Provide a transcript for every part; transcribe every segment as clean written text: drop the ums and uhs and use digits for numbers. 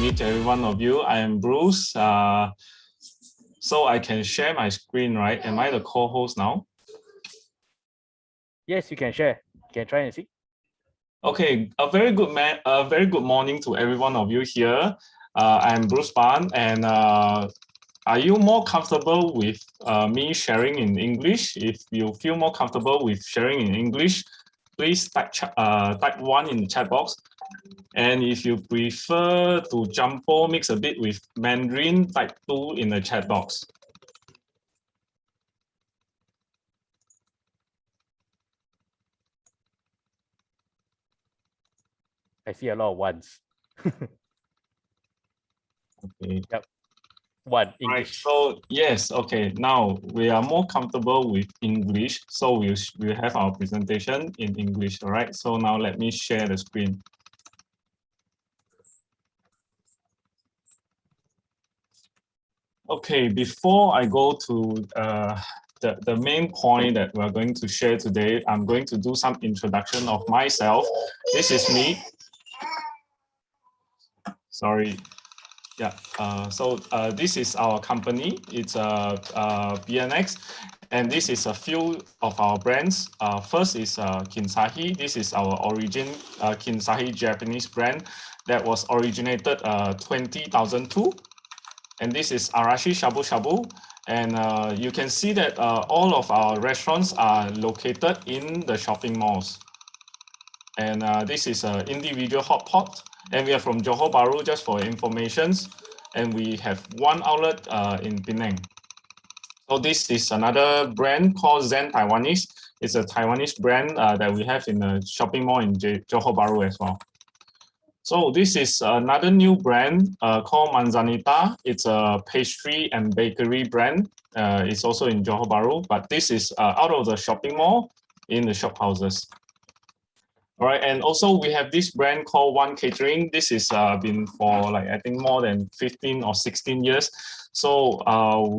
meet every one of you. I am Bruce. So I can share my screen, right? Am I the co-host now? Yes, you can share. You can try and see. Okay, a very good morning to every one of you here. I'm Bruce Ban, and are you more comfortable with me sharing in English? If you feel more comfortable with sharing in English, please type 1 in the chat box. And if you prefer to jumbo mix a bit with Mandarin, type 2 in the chat box. I see a lot of ones. Okay. Yep. One English. Right. So yes. Okay. Now we are more comfortable with English, so we'll have our presentation in English. All right. So now let me share the screen. Okay. Before I go to the main point that we're going to share today, I'm going to do some introduction of myself. This is me. Sorry. Yeah, this is our company. It's BOeX, and this is a few of our brands. First is Kinsahi. This is our origin Kinsahi Japanese brand that was originated 2002. And this is Arashi Shabu Shabu. And you can see that all of our restaurants are located in the shopping malls. And this is an individual hot pot. And we are from Johor Bahru, just for information. And we have one outlet in Penang. So this is another brand called Zen Taiwanese. It's a Taiwanese brand that we have in a shopping mall in Johor Bahru as well. So this is another new brand called Manzanita. It's a pastry and bakery brand. It's also in Johor Bahru, but this is out of the shopping mall in the shop houses. All right, and also we have this brand called One Catering. This is been for like I think more than 15 or 16 years. So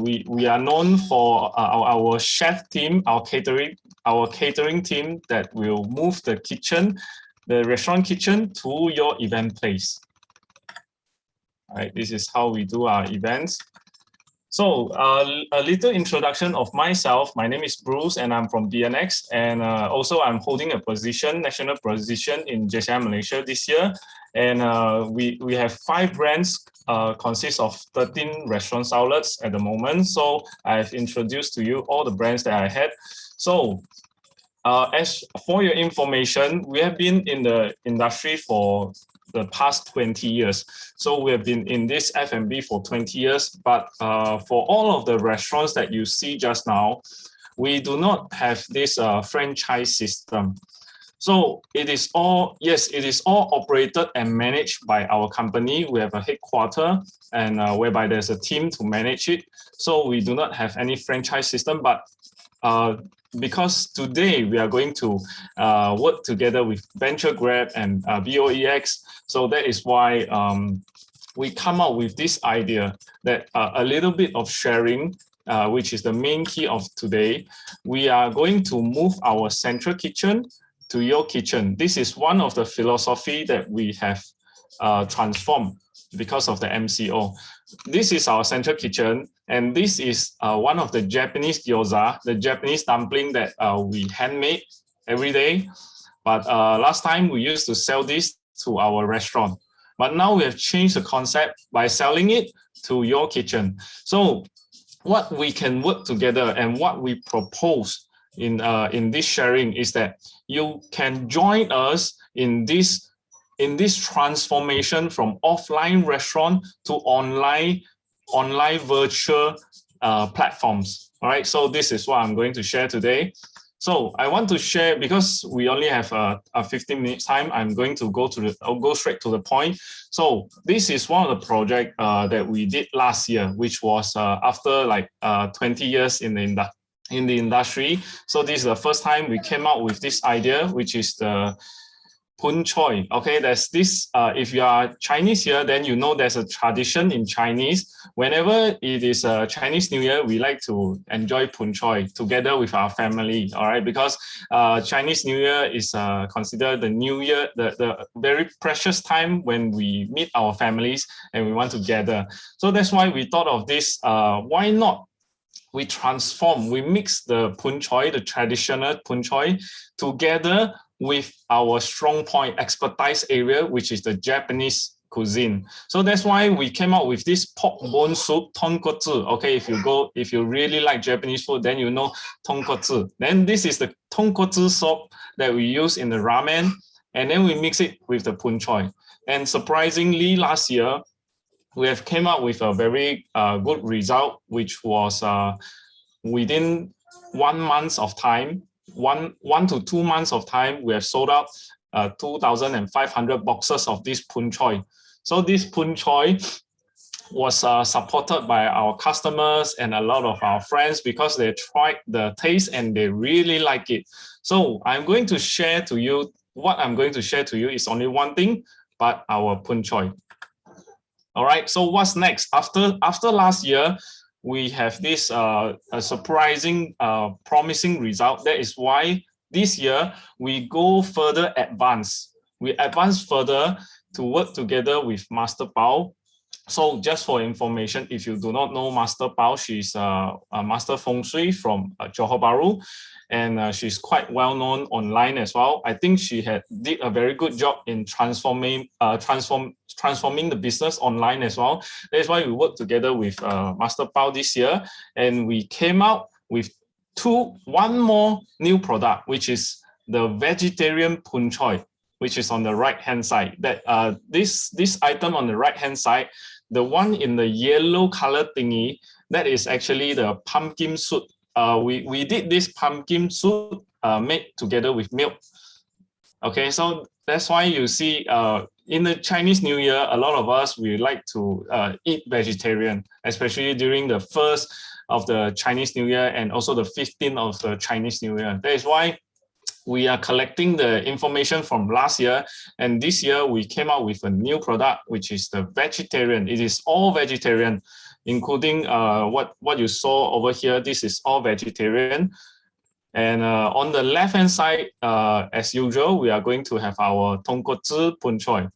we are known for our chef team, our catering team that will move the kitchen, the restaurant kitchen to your event place. All right, this is how we do our events. So a little introduction of myself. My name is Bruce and I'm from BOeX, and also I'm holding a position, national position in JCI Malaysia this year. And we have 5 brands, consist of 13 restaurant outlets at the moment. So I've introduced to you all the brands that I had. So as for your information, we have been in the industry for the past 20 years. So we have been in this F&B for 20 years, but for all of the restaurants that you see just now, we do not have this franchise system. So it is all, yes, it is all operated and managed by our company. We have a headquarter and whereby there's a team to manage it. So we do not have any franchise system, but because today we are going to work together with Venture Grab and BOeX. So that is why we come up with this idea that a little bit of sharing, which is the main key of today. We are going to move our central kitchen to your kitchen. This is one of the philosophy that we have transformed because of the MCO. This is our central kitchen, and this is one of the Japanese gyoza, the Japanese dumpling that we handmade every day. But last time we used to sell this to our restaurant, but now we have changed the concept by selling it to your kitchen. So what we can work together and what we propose in this sharing is that you can join us in this transformation from offline restaurant to online virtual platforms. All right, so this is what I'm going to share today. So I want to share, because we only have a 15 minutes time, I'm going to go straight to the point. So this is one of the projects that we did last year, which was after like 20 years in the industry. So this is the first time we came out with this idea, which is the Pun Choi. Okay, there's this, if you are Chinese here, then you know there's a tradition in Chinese. Whenever it is a Chinese New Year, we like to enjoy Pun Choi together with our family, all right? Because Chinese New Year is considered the New Year, the very precious time when we meet our families and we want to gather. So that's why we thought of this, why not we transform, we mix the Pun Choi, the traditional Pun Choi, together with our strong point expertise area, which is the Japanese cuisine. So that's why we came out with this pork bone soup, tonkotsu. Okay, if you really like Japanese food, then you know tonkotsu. Then this is the tonkotsu soup that we use in the ramen, and then we mix it with the Pun Choi. And surprisingly, last year, we have came up with a very good result, which was within 1 month of time, one to 2 months of time, we have sold out 2,500 boxes of this Pun Choi. So this Pun Choi was supported by our customers and a lot of our friends because they tried the taste and they really like it. So I'm going to share to you, what I'm going to share to you is only one thing, but our Pun Choi. All right, so what's next? After last year, we have this a surprising, promising result. That is why this year we go further advanced. We advance further to work together with Master Bao. So just for information, if you do not know Master Bao, she's a Master Feng Shui from Johor Bahru, and she's quite well known online as well. I think she did a very good job in transforming the business online as well. That's why we worked together with Master Bao this year, and we came out with one more new product, which is the vegetarian Pun Choi, which is on the right hand side. That this item on the right hand side, the one in the yellow color thingy, that is actually the pumpkin soup. We did this pumpkin soup made together with milk. Okay, so that's why you see in the Chinese New Year, a lot of us, we like to eat vegetarian, especially during the first of the Chinese New Year and also the 15th of the Chinese New Year. That is why we are collecting the information from last year, and this year we came out with a new product, which is the vegetarian. It is all vegetarian, including what you saw over here. This is all vegetarian. And on the left-hand side, as usual, we are going to have our tonkotsu Pun Choi,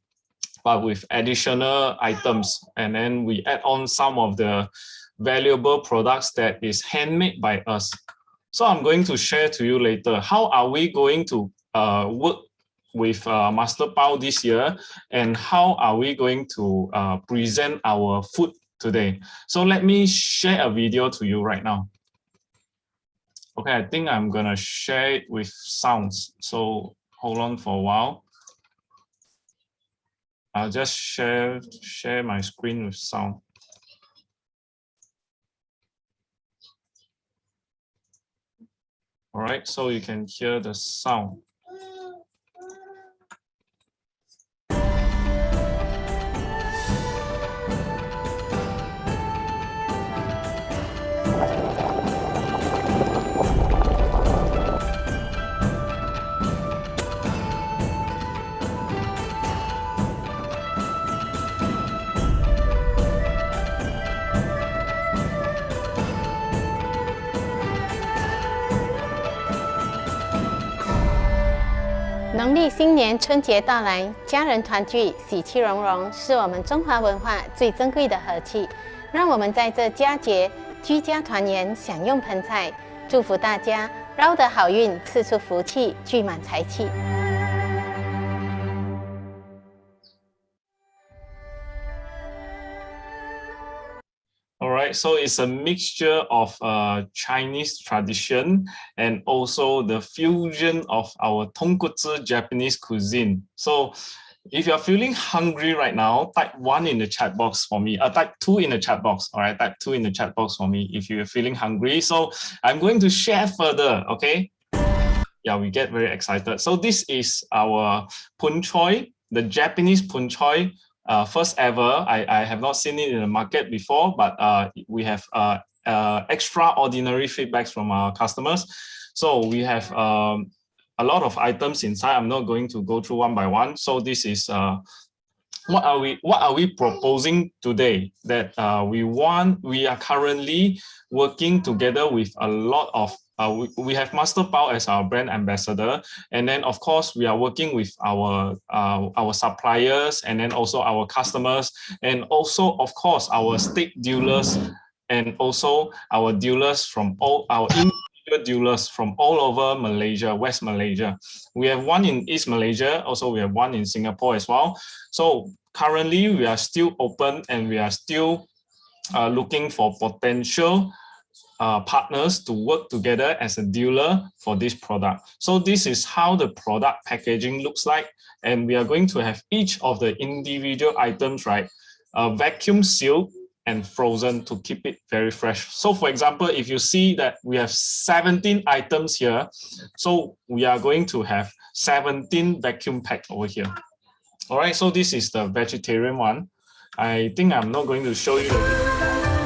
but with additional items. And then we add on some of the valuable products that is handmade by us. So I'm going to share to you later, how are we going to work with Master Bao this year, and how are we going to present our food today. So let me share a video to you right now. Okay, I think I'm gonna share it with sounds. So hold on for a while. I'll just share my screen with sound. All right, so you can hear the sound.农历新年春节到来，家人团聚，喜气融融，是我们中华文化最珍贵的和气。让我们在这佳节居家团圆，享用盆菜，祝福大家捞得好运，赐出福气，聚满财气。All right, so it's a mixture of Chinese tradition and also the fusion of our tonkotsu Japanese cuisine. So if you're feeling hungry right now, type 1 in the chat box for me. Type 2 in the chat box. All right, type 2 in the chat box for me if you're feeling hungry. So I'm going to share further, okay? Yeah, we get very excited. So this is our Pun Choi, the Japanese Pun Choi. First ever. I have not seen it in the market before, but we have extraordinary feedbacks from our customers. So we have a lot of items inside. I'm not going to go through one by one. So this is what are we proposing today? That we are currently working together with a lot of we have Master Pao as our brand ambassador, and then of course we are working with our suppliers, and then also our customers, and also of course our steak dealers, and also our dealers from all our individual dealers from all over Malaysia, West Malaysia. We have one in East Malaysia, also we have one in Singapore as well. So currently we are still open, and we are still looking for potential partners to work together as a dealer for this product. So this is how the product packaging looks like, and we are going to have each of the individual items, right, vacuum sealed and frozen to keep it very fresh. So for example, if you see that we have 17 items here, so we are going to have 17 vacuum packed over here. All right, so this is the vegetarian one. I think I'm not going to show you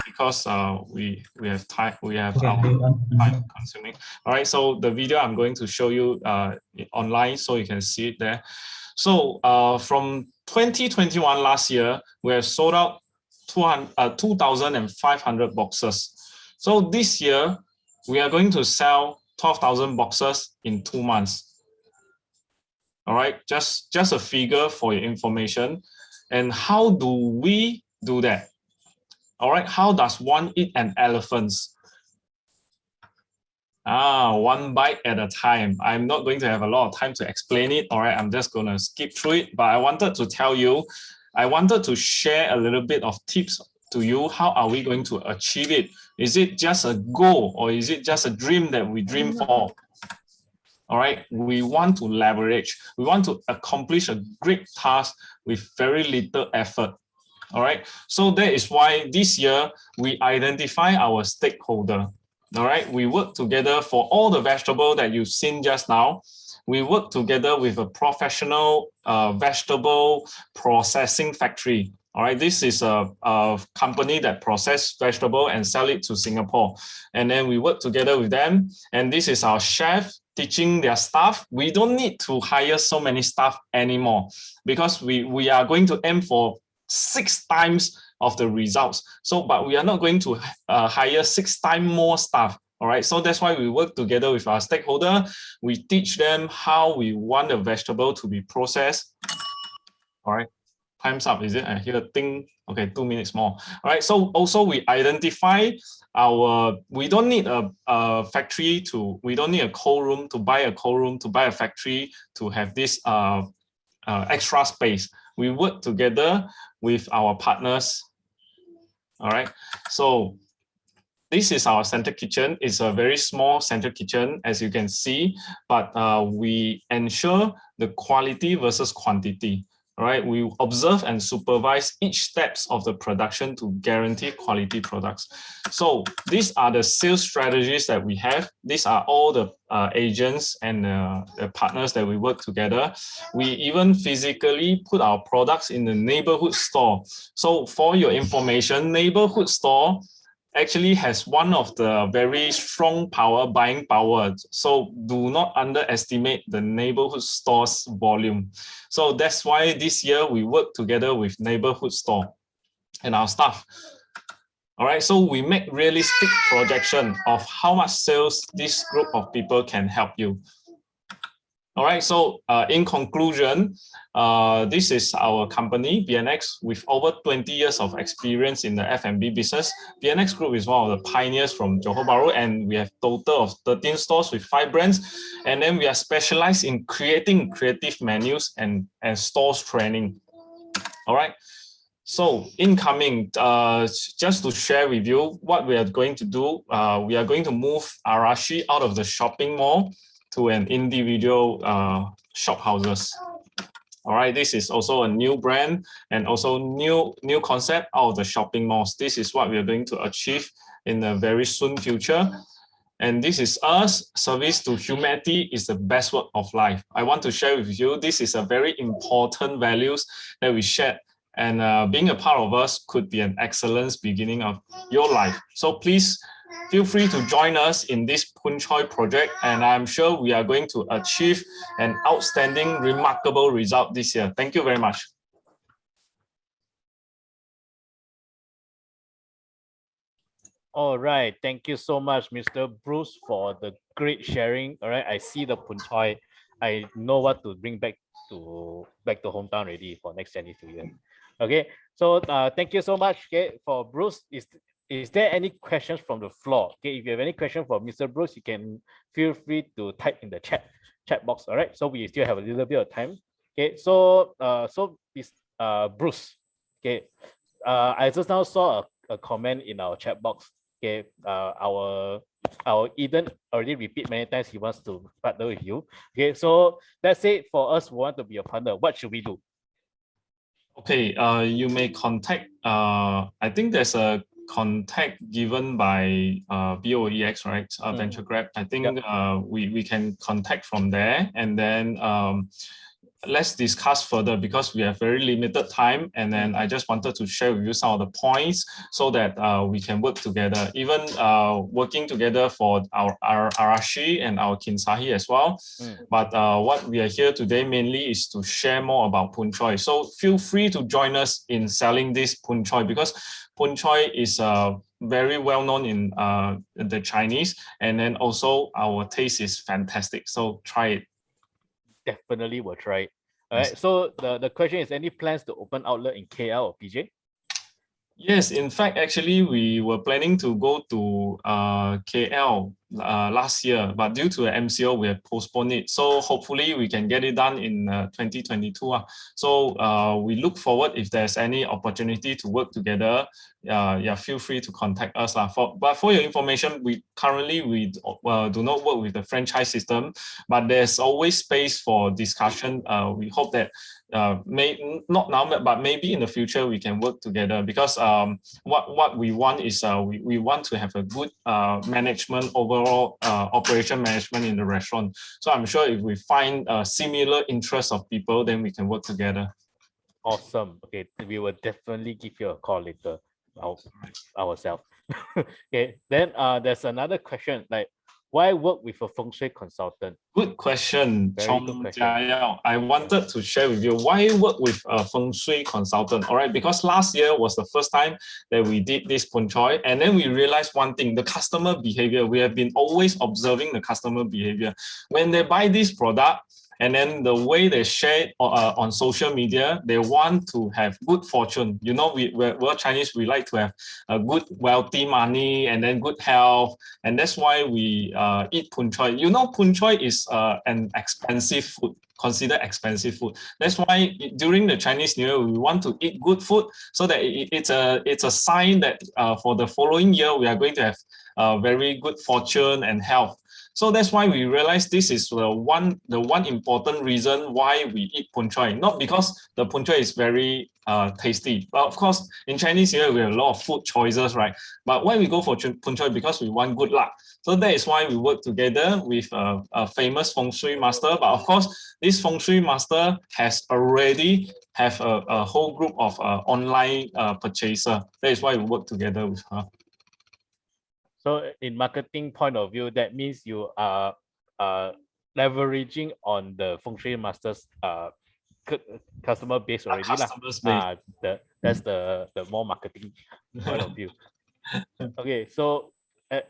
because we have time, our time consuming. All right, so the video I'm going to show you online, so you can see it there. So from 2021 last year, we have sold out 2,500 boxes. So this year we are going to sell 12,000 boxes in 2 months. All right, just a figure for your information. And how do we do that? All right, how does one eat an elephant? One bite at a time. I'm not going to have a lot of time to explain it. All right, I'm just going to skip through it. But I wanted to tell you, I wanted to share a little bit of tips to you. How are we going to achieve it? Is it just a goal, or is it just a dream that we dream for? All right, we want to leverage. We want to accomplish a great task with very little effort. All right, so that is why this year we identify our stakeholder. All right, we work together for all the vegetable that you've seen just now. We work together with a professional vegetable processing factory. All right, this is a company that process vegetable and sell it to Singapore. And then we work together with them. And this is our chef teaching their staff. We don't need to hire so many staff anymore, because we are going to aim for 6 times of the results. So, but we are not going to hire 6 times more staff. All right, so that's why we work together with our stakeholder. We teach them how we want the vegetable to be processed. All right, time's up, is it? I hear a thing. Okay, 2 minutes more. All right, so also we identify we don't need a factory we don't need a cold room to buy a cold room, to buy a factory to have this extra space. We work together with our partners. All right, so this is our center kitchen. It's a very small center kitchen, as you can see, but we ensure the quality versus quantity. All right, we observe and supervise each steps of the production to guarantee quality products. So these are the sales strategies that we have. These are all the agents and the partners that we work together. We even physically put our products in the neighborhood store. So for your information, neighborhood store actually has one of the very strong buying power. So do not underestimate the neighborhood store's volume. So that's why this year we work together with neighborhood store and our staff. All right, so we make realistic projection of how much sales this group of people can help you. All right, so in conclusion, this is our company, BOeX, with over 20 years of experience in the F&B business. BOeX Group is one of the pioneers from Johor Bahru, and we have total of 13 stores with 5 brands. And then we are specialized in creating creative menus and stores training. All right, so incoming, just to share with you what we are going to do, we are going to move Arashi out of the shopping mall to an individual shop houses. All right, this is also a new brand and also new concept out of the shopping malls. This is what we are going to achieve in the very soon future. And this is us. Service to humanity is the best work of life. I want to share with you, this is a very important values that we share. And being a part of us could be an excellent beginning of your life. So please feel free to join us in this Pun Choi project, and I'm sure we are going to achieve an outstanding, remarkable result this year. Thank you very much. All right, thank you so much, Mr. Bruce, for the great sharing. All right, I see the Pun Choi. I know what to bring back to hometown already for next Chinese New Year. Okay, so thank you so much. Okay, for Bruce, is there any questions from the floor? Okay, if you have any question for Mr. Bruce, you can feel free to type in the chat box. All right, so we still have a little bit of time. Okay, so Bruce. Okay, I just now saw a comment in our chat box. Okay, our Eden already repeat many times he wants to partner with you. Okay, so let's say for us, we want to be a partner. What should we do? Okay, you may contact. I think there's a contact given by BOeX, right? Venture Grab. I think we can contact from there, and then let's discuss further because we have very limited time, and then I just wanted to share with you some of the points so that we can work together, even working together for our Arashi and our Kinsahi as well. But what we are here today mainly is to share more about Pun Choi. So feel free to join us in selling this Pun Choi, because Pun Choi is very well known in the Chinese, and then also our taste is fantastic. So try it. Definitely will try it. All right. So the question is, any plans to open outlet in KL or PJ? Yes, in fact, actually, we were planning to go to KL last year, but due to the MCO, we have postponed it. So hopefully we can get it done in 2022. So we look forward if there's any opportunity to work together. Yeah, feel free to contact us. But for your information, we currently do not work with the franchise system, but there's always space for discussion. We hope that not now, but maybe in the future we can work together, because what we want is we want to have a good management, overall operation management in the restaurant. So I'm sure if we find similar interests of people, then we can work together. Awesome. Okay, we will definitely give you a call later ourselves. Okay, then there's another question, like, why work with a Feng Shui consultant? Good question, Very good question. I wanted to share with you why work with a Feng Shui consultant. All right, because last year was the first time that we did this Pun Choi, and then we realized one thing: the customer behavior. We have been always observing the customer behavior when they buy this product. And then the way they share it on social media, they want to have good fortune. You know, we're Chinese, we like to have a good, wealthy money and then good health. And that's why we eat Pun Choi. You know, Pun Choi is an expensive food, considered expensive food. That's why during the Chinese New Year, we want to eat good food so that it's a sign that for the following year, we are going to have very good fortune and health. So that's why we realize this is the one important reason why we eat Pun Choi. Not because the Pun Choi is very tasty, but of course in Chinese New Year we have a lot of food choices, right? But why we go for Pun Choi? Because we want good luck. So that is why we work together with a famous Feng Shui master. But of course, this Feng Shui master has already have a whole group of online purchaser. That is why we work together with her. So in marketing point of view, that means you are leveraging on the Feng Shui master's customer base already. That's the more marketing point of view. Okay, so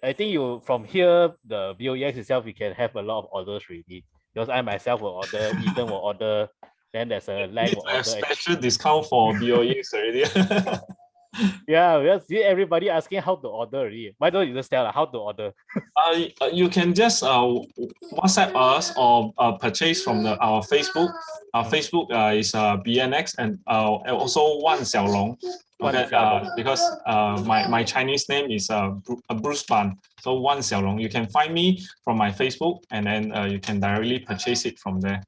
I think you from here, the BOeX itself, we can have a lot of orders already. Because I myself will order, Ethan will order, then there's a lag will order. Special discount for BOeX already. Yeah, we see everybody asking how to order already. Why don't you just tell how to order? You can just WhatsApp us or purchase from our Facebook. Our Facebook is BNX, and also Wan Xiaolong. Okay, because my Chinese name is Bruce Ban. So Wan Xiaolong. You can find me from my Facebook, and then you can directly purchase it from there.